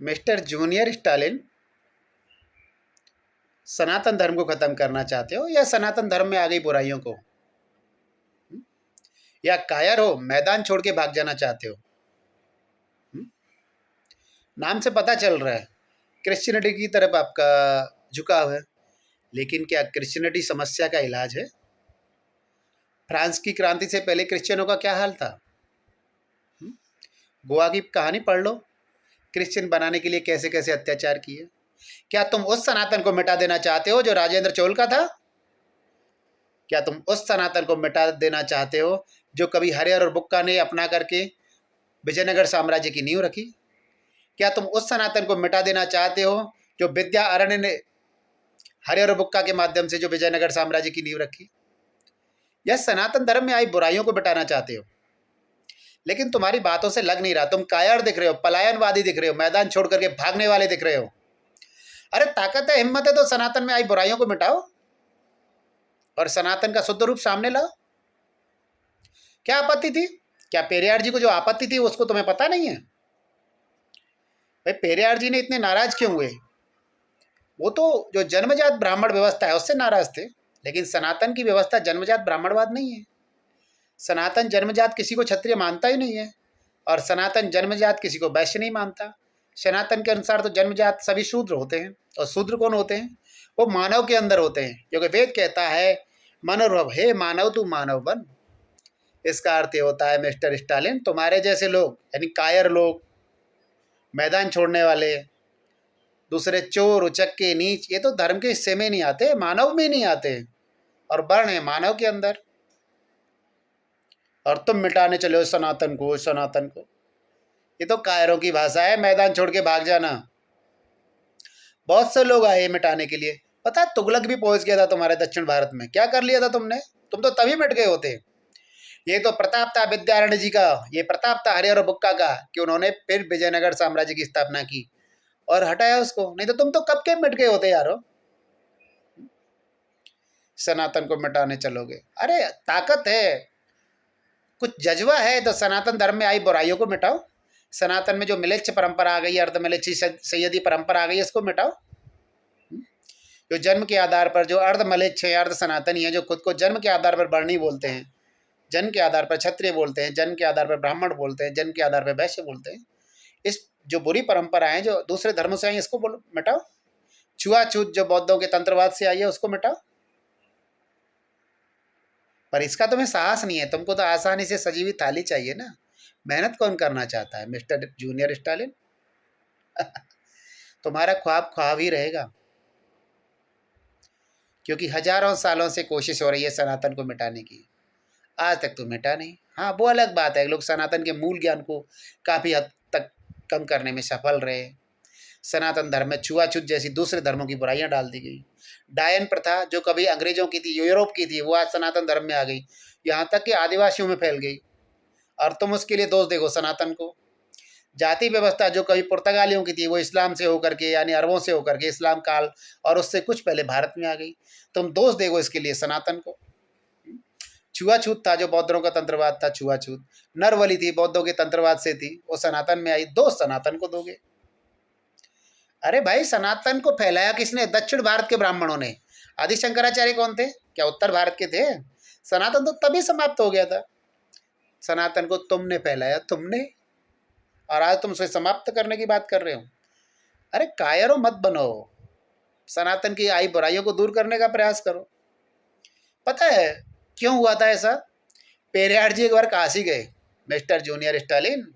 Mister junior Stalin, सनातन धर्म को खत्म करना चाहते हो या सनातन धर्म में आ गई बुराइयों को, या कायर हो मैदान छोड़ के भाग जाना चाहते हो? नाम से पता चल रहा है क्रिश्चियनिटी की तरफ आपका झुकाव है, लेकिन क्या क्रिश्चियनिटी समस्या का इलाज है? फ्रांस की क्रांति से पहले क्रिश्चियनों का क्या हाल था? गोवा की कहानी पढ़ लो, क्रिश्चियन बनाने के लिए कैसे कैसे अत्याचार किए। क्या तुम उस सनातन को मिटा देना चाहते हो जो राजेंद्र चोल का था? क्या तुम उस सनातन को मिटा देना चाहते हो जो कभी हरिहर और बुक्का ने अपना करके विजयनगर साम्राज्य की नींव रखी? क्या तुम उस सनातन को मिटा देना चाहते हो जो विद्या अरण्य ने हरिहर और बुक्का के माध्यम से जो विजयनगर साम्राज्य की नींव रखी? या सनातन धर्म में आई बुराइयों को मिटाना चाहते हो? लेकिन तुम्हारी बातों से लग नहीं रहा, तुम कायर दिख रहे हो, पलायनवादी दिख रहे हो, मैदान छोड़ करके भागने वाले दिख रहे हो। अरे ताकत है, हिम्मत है तो सनातन में आई बुराइयों को मिटाओ और सनातन का शुद्ध रूप सामने लाओ। क्या आपत्ति थी? क्या पेरियार जी को जो आपत्ति थी उसको तुम्हें पता नहीं है? भाई पेरियार जी ने इतने नाराज क्यों हुए? वो तो जो जन्मजात ब्राह्मण व्यवस्था है उससे नाराज थे, लेकिन सनातन की व्यवस्था जन्मजात ब्राह्मणवाद नहीं है। सनातन जन्मजात किसी को क्षत्रिय मानता ही नहीं है, और सनातन जन्मजात किसी को वैश्य नहीं मानता। सनातन के अनुसार तो जन्मजात सभी शूद्र होते हैं, और शूद्र कौन होते हैं? वो मानव के अंदर होते हैं, क्योंकि वेद कहता है मनोरभ हे मानव तू मानव बन। इसका अर्थ ये होता है मिस्टर स्टालिन, तुम्हारे जैसे लोग यानी कायर लोग, मैदान छोड़ने वाले, दूसरे चोर उचक्के नीच, ये तो धर्म के हिस्से में नहीं आते, मानव में नहीं आते, और वर्ण है मानव के अंदर। और तुम मिटाने चले हो सनातन को, सनातन को। ये तो कायरों की भाषा है, मैदान छोड़ के भाग जाना। बहुत से लोग आए मिटाने के लिए, पता है तुगलक भी पहुंच गया था तुम्हारे दक्षिण भारत में। क्या कर लिया था तुमने? तुम तो तभी मिट गए होते। ये तो प्रताप था विद्यारण्य जी का, ये प्रताप था हरिहर और बुक्का का कि उन्होंने फिर विजयनगर साम्राज्य की स्थापना की और हटाया उसको, नहीं तो तुम तो कब के मिट गए होते यारो। सनातन को मिटाने चलोगे? अरे ताकत है, कुछ जज्बा है तो सनातन धर्म में आई बुराइयों को मिटाओ। सनातन में जो मिलेच्छ परंपरा आ गई, अर्ध मिलेच्छी सैयदी परंपरा आ गई, इसको मिटाओ। जो जन्म के आधार पर जो अर्ध मलेच्छ है, अर्ध सनातनी है, जो खुद को जन्म के आधार पर वर्णी बोलते हैं, जन्म के आधार पर क्षत्रिय बोलते हैं, जन्म के आधार पर ब्राह्मण बोलते हैं, जन्म के आधार पर वैश्य बोलते हैं, इस जो बुरी परंपरा है जो दूसरे धर्मों से आई, इसको बोलो मिटाओ। छुआछूत जो बौद्धों के तंत्रवाद से आई है उसको मिटाओ। पर इसका तुम्हें साहस नहीं है, तुमको तो आसानी से सजी हुई थाली चाहिए ना। मेहनत कौन करना चाहता है मिस्टर जूनियर स्टालिन? तुम्हारा ख्वाब ख्वाब ही रहेगा, क्योंकि हजारों सालों से कोशिश हो रही है सनातन को मिटाने की, आज तक तो मिटा नहीं। हाँ वो अलग बात है, लोग सनातन के मूल ज्ञान को काफ़ी हद तक कम करने में सफल रहे। सनातन धर्म में छुआछूत जैसी दूसरे धर्मों की बुराइयां डाल दी गई। डायन प्रथा जो कभी अंग्रेजों की थी, यूरोप की थी, वो आज सनातन धर्म में आ गई, यहाँ तक कि आदिवासियों में फैल गई, और तुम उसके लिए दोष देखो सनातन को। जाति व्यवस्था जो कभी पुर्तगालियों की थी, वो इस्लाम से होकर के यानी अरबों से होकर के इस्लाम काल और उससे कुछ पहले भारत में आ गई, तुम दोष देखो इसके लिए सनातन को। छुआछूत था जो बौद्धों का तंत्रवाद था, छुआछूत नरवली थी, बौद्धों के तंत्रवाद से थी, वो सनातन में आई, दोष सनातन को दोगे? अरे भाई सनातन को फैलाया किसने? दक्षिण भारत के ब्राह्मणों ने। आदि शंकराचार्य कौन थे? क्या उत्तर भारत के थे? सनातन तो तभी समाप्त हो गया था। सनातन को तुमने फैलाया, तुमने, और आज तुम उसे समाप्त करने की बात कर रहे हो। अरे कायरों मत बनो, सनातन की आई बुराइयों को दूर करने का प्रयास करो। पता है क्यों हुआ था ऐसा? पेरियार जी एक बार काशी गए मिस्टर जूनियर स्टालिन,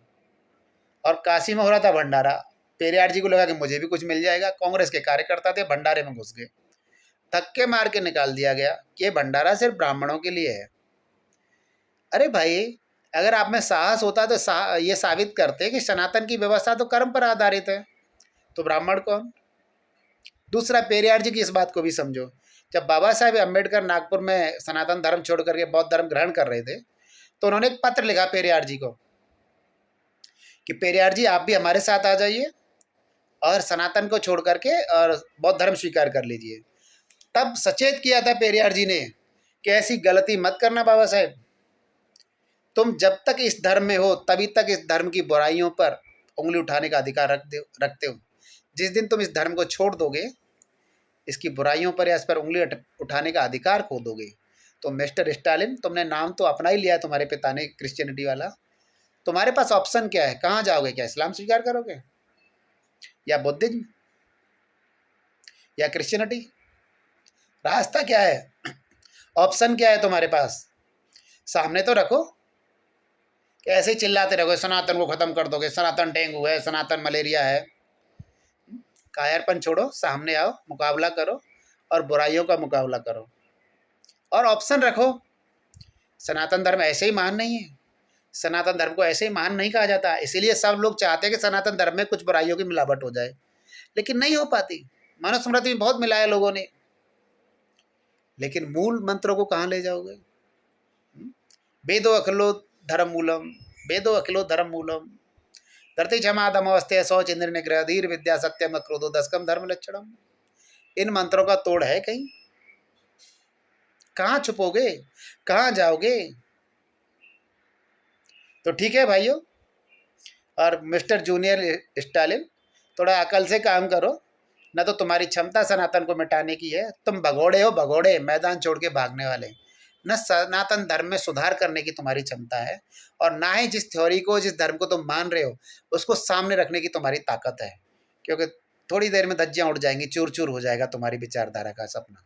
और काशी में हो रहा था भंडारा। पेरियार जी को लगा कि मुझे भी कुछ मिल जाएगा, कांग्रेस के कार्यकर्ता थे, भंडारे में घुस गए, धक्के मार के निकाल दिया गया कि ये भंडारा सिर्फ ब्राह्मणों के लिए है। अरे भाई अगर आप में साहस होता तो ये साबित करते कि सनातन की व्यवस्था तो कर्म पर आधारित है, तो ब्राह्मण कौन? दूसरा, पेरियार जी की इस बात को भी समझो, जब बाबा साहेब अम्बेडकर नागपुर में सनातन धर्म छोड़ करके बौद्ध धर्म ग्रहण कर रहे थे, तो उन्होंने एक पत्र लिखा पेरियार जी को कि पेरियार जी आप भी हमारे साथ आ जाइए और सनातन को छोड़ करके और बौद्ध धर्म स्वीकार कर लीजिए। तब सचेत किया था पेरियार जी ने कि ऐसी गलती मत करना बाबा साहेब, तुम जब तक इस धर्म में हो तभी तक इस धर्म की बुराइयों पर उंगली उठाने का अधिकार रखते हो। जिस दिन तुम इस धर्म को छोड़ दोगे, इसकी बुराइयों पर या इस पर उंगली उठाने का अधिकार खो दोगे, तो मिस्टर स्टालिन, तुमने नाम तो अपना ही लिया है तुम्हारे पिता ने, क्रिश्चियनिटी वाला। तुम्हारे पास ऑप्शन क्या है? कहाँ जाओगे? क्या इस्लाम स्वीकार करोगे, या बुद्धिज्म, या क्रिश्चियनिटी? रास्ता क्या है? ऑप्शन क्या है तुम्हारे पास? सामने तो रखो। कि ऐसे ही चिल्लाते रहोगे सनातन को खत्म कर दोगे, सनातन डेंगू है, सनातन मलेरिया है। कायरपन छोड़ो, सामने आओ, मुकाबला करो और बुराइयों का मुकाबला करो और ऑप्शन रखो। सनातन धर्म ऐसे ही महान नहीं है। सनातन धर्म को ऐसे ही महान नहीं कहा जाता। इसीलिए सब लोग चाहते हैं कि सनातन धर्म में कुछ बुराइयों की मिलावट हो जाए, लेकिन नहीं हो पाती। मनुस्मृति में बहुत मिलाया लोगों ने, लेकिन मूल मंत्रों को कहाँ ले जाओगे? वेदो अखिलो धर्म मूलम, वेदो अखिलो धर्म मूलम, धरती क्षमा दमवस्थे शौच इंद्र निग्रह धीर विद्या सत्यम क्रोधो दशकम धर्म लक्षणम। इन मंत्रों का तोड़ है कहीं? कहाँ छुपोगे? कहाँ जाओगे? तो ठीक है भाइयों और मिस्टर जूनियर स्टालिन, थोड़ा अकल से काम करो, न तो तुम्हारी क्षमता सनातन को मिटाने की है। तुम भगोड़े हो, भगोड़े, मैदान छोड़ के भागने वाले। न सनातन धर्म में सुधार करने की तुम्हारी क्षमता है, और ना ही जिस थ्योरी को, जिस धर्म को तुम मान रहे हो, उसको सामने रखने की तुम्हारी ताकत है। क्योंकि थोड़ी देर में धज्जियां उड़ जाएंगी, चूर चूर हो जाएगा तुम्हारी विचारधारा का सपना।